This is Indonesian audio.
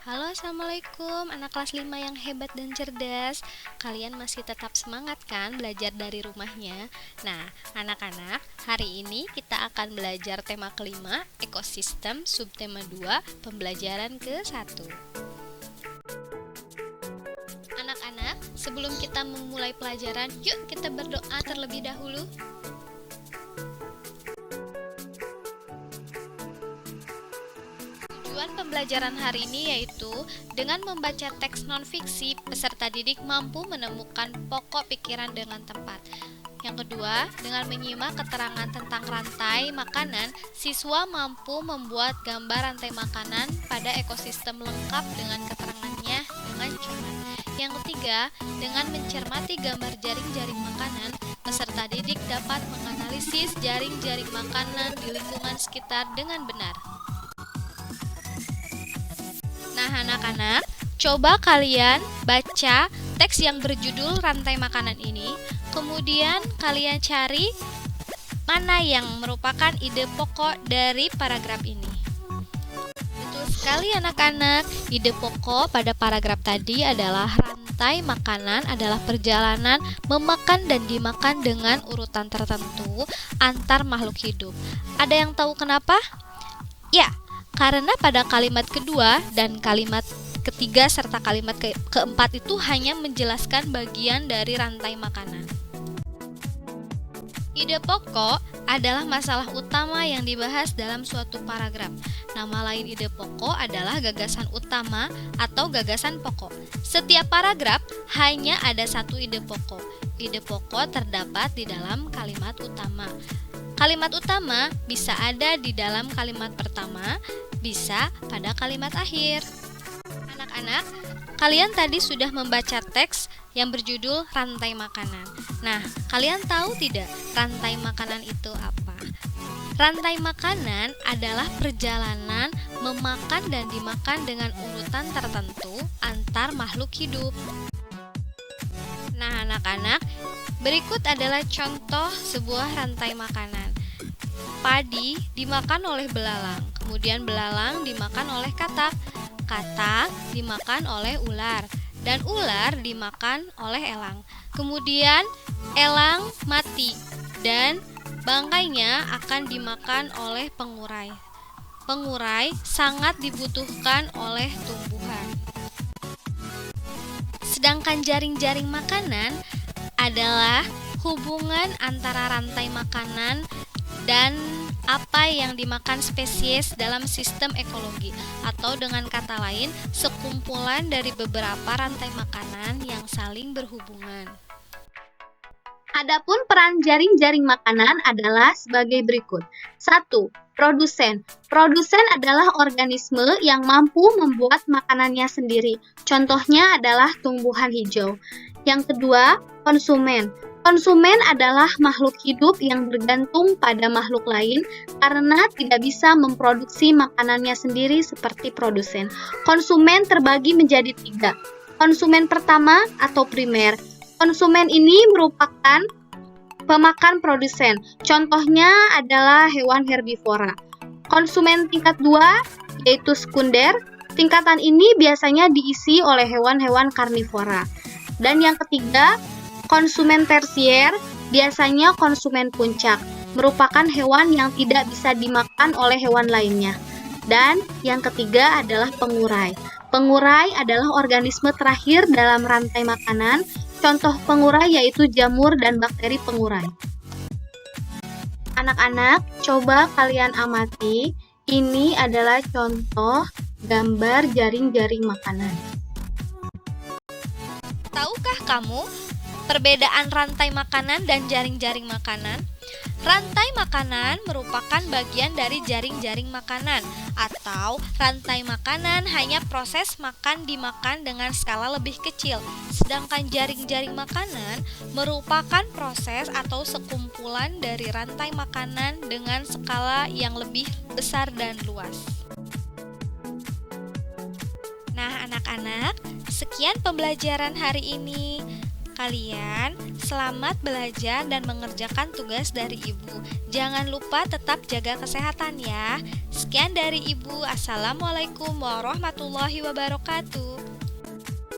Halo, Assalamualaikum anak kelas 5 yang hebat dan cerdas. Kalian masih tetap semangat kan belajar dari rumahnya? Nah, anak-anak, hari ini kita akan belajar tema kelima, ekosistem, subtema 2, pembelajaran ke-1. Anak-anak, sebelum kita memulai pelajaran, yuk kita berdoa terlebih dahulu. Tujuan pembelajaran hari ini yaitu dengan membaca teks non-fiksi, peserta didik mampu menemukan pokok pikiran dengan tepat. Yang kedua, dengan menyimak keterangan tentang rantai makanan, siswa mampu membuat gambar rantai makanan pada ekosistem lengkap dengan keterangannya dengan cermat. Yang ketiga, dengan mencermati gambar jaring-jaring makanan, peserta didik dapat menganalisis jaring-jaring makanan di lingkungan sekitar dengan benar. Nah, anak-anak, coba kalian baca teks yang berjudul rantai makanan ini, kemudian kalian cari mana yang merupakan ide pokok dari paragraf ini. Betul sekali anak-anak, ide pokok pada paragraf tadi adalah rantai makanan adalah perjalanan memakan dan dimakan dengan urutan tertentu antar makhluk hidup. Ada yang tahu kenapa? Ya, karena pada kalimat kedua dan kalimat ketiga serta kalimat keempat itu hanya menjelaskan bagian dari rantai makanan. Ide pokok adalah masalah utama yang dibahas dalam suatu paragraf. Nama lain ide pokok adalah gagasan utama atau gagasan pokok. Setiap paragraf hanya ada satu ide pokok. Ide pokok terdapat di dalam kalimat utama. Kalimat utama bisa ada di dalam kalimat pertama, bisa pada kalimat akhir. Anak-anak, kalian tadi sudah membaca teks yang berjudul rantai makanan. Nah, kalian tahu tidak rantai makanan itu apa? Rantai makanan adalah perjalanan memakan dan dimakan dengan urutan tertentu antar makhluk hidup. Nah, anak-anak, berikut adalah contoh sebuah rantai makanan. Padi dimakan oleh belalang, kemudian belalang dimakan oleh katak, katak dimakan oleh ular, dan ular dimakan oleh elang. Kemudian elang mati dan bangkainya akan dimakan oleh pengurai. Pengurai sangat dibutuhkan oleh tumbuhan. Sedangkan jaring-jaring makanan adalah hubungan antara rantai makanan dan apa yang dimakan spesies dalam sistem ekologi, atau dengan kata lain, sekumpulan dari beberapa rantai makanan yang saling berhubungan. Adapun peran jaring-jaring makanan adalah sebagai berikut. 1. Produsen. Produsen adalah organisme yang mampu membuat makanannya sendiri. Contohnya adalah tumbuhan hijau. Yang kedua, konsumen. Konsumen adalah makhluk hidup yang bergantung pada makhluk lain karena tidak bisa memproduksi makanannya sendiri seperti produsen. Konsumen terbagi menjadi 3. Konsumen pertama atau primer. Konsumen ini merupakan pemakan produsen. Contohnya adalah hewan herbivora. Konsumen tingkat 2 yaitu sekunder. Tingkatan ini biasanya diisi oleh hewan-hewan karnivora. Dan yang ketiga, konsumen tersier, biasanya konsumen puncak, merupakan hewan yang tidak bisa dimakan oleh hewan lainnya. Dan yang ketiga adalah pengurai. Pengurai adalah organisme terakhir dalam rantai makanan. Contoh pengurai yaitu jamur dan bakteri pengurai. Anak-anak, coba kalian amati. Ini adalah contoh gambar jaring-jaring makanan. Tahukah kamu perbedaan rantai makanan dan jaring-jaring makanan? Rantai makanan merupakan bagian dari jaring-jaring makanan, atau rantai makanan hanya proses makan dimakan dengan skala lebih kecil, sedangkan jaring-jaring makanan merupakan proses atau sekumpulan dari rantai makanan dengan skala yang lebih besar dan luas. Nah, anak-anak, sekian pembelajaran hari ini. kalian. Selamat belajar dan mengerjakan tugas dari Ibu. Jangan lupa tetap jaga kesehatan ya. Sekian dari Ibu. Assalamualaikum warahmatullahi wabarakatuh.